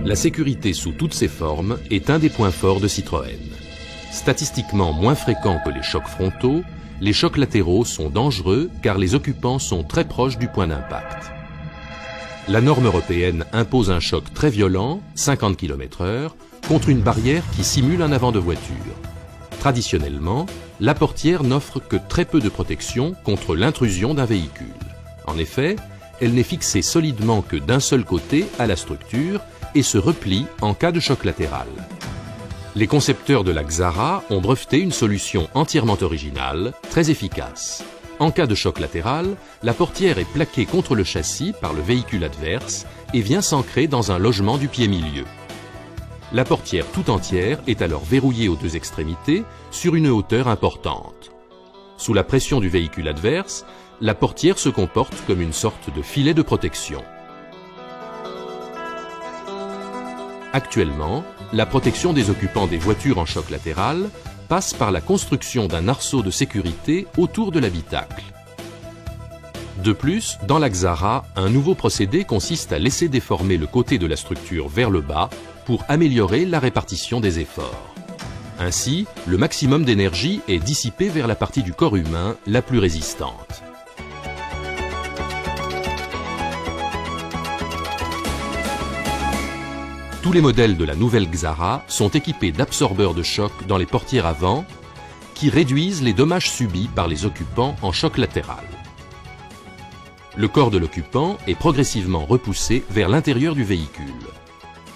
La sécurité sous toutes ses formes est un des points forts de Citroën. Statistiquement moins fréquents que les chocs frontaux, les chocs latéraux sont dangereux car les occupants sont très proches du point d'impact. La norme européenne impose un choc très violent, 50 km/h, contre une barrière qui simule un avant de voiture. Traditionnellement, la portière n'offre que très peu de protection contre l'intrusion d'un véhicule. En effet, elle n'est fixée solidement que d'un seul côté à la structure et se replie en cas de choc latéral. Les concepteurs de la Xara ont breveté une solution entièrement originale, très efficace. En cas de choc latéral, la portière est plaquée contre le châssis par le véhicule adverse et vient s'ancrer dans un logement du pied-milieu. La portière tout entière est alors verrouillée aux deux extrémités sur une hauteur importante. Sous la pression du véhicule adverse, la portière se comporte comme une sorte de filet de protection. Actuellement, la protection des occupants des voitures en choc latéral passe par la construction d'un arceau de sécurité autour de l'habitacle. De plus, dans la Xara, un nouveau procédé consiste à laisser déformer le côté de la structure vers le bas pour améliorer la répartition des efforts. Ainsi, le maximum d'énergie est dissipé vers la partie du corps humain la plus résistante. Tous les modèles de la nouvelle Xara sont équipés d'absorbeurs de choc dans les portières avant qui réduisent les dommages subis par les occupants en choc latéral. Le corps de l'occupant est progressivement repoussé vers l'intérieur du véhicule,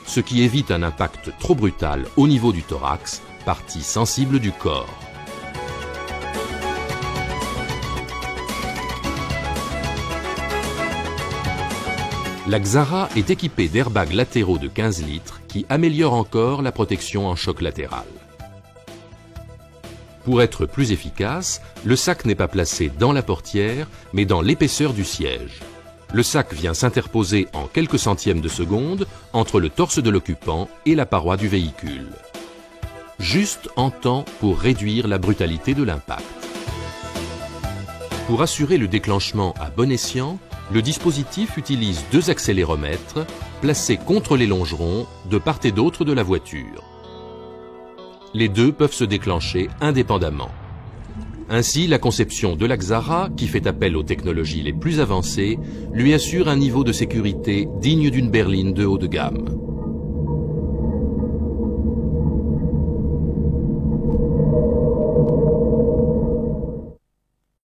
ce qui évite un impact trop brutal au niveau du thorax, partie sensible du corps. La Xara est équipée d'airbags latéraux de 15 litres qui améliorent encore la protection en choc latéral. Pour être plus efficace, le sac n'est pas placé dans la portière, mais dans l'épaisseur du siège. Le sac vient s'interposer en quelques centièmes de seconde entre le torse de l'occupant et la paroi du véhicule. Juste en temps pour réduire la brutalité de l'impact. Pour assurer le déclenchement à bon escient, le dispositif utilise deux accéléromètres placés contre les longerons de part et d'autre de la voiture. Les deux peuvent se déclencher indépendamment. Ainsi, la conception de la Xara, qui fait appel aux technologies les plus avancées, lui assure un niveau de sécurité digne d'une berline de haut de gamme.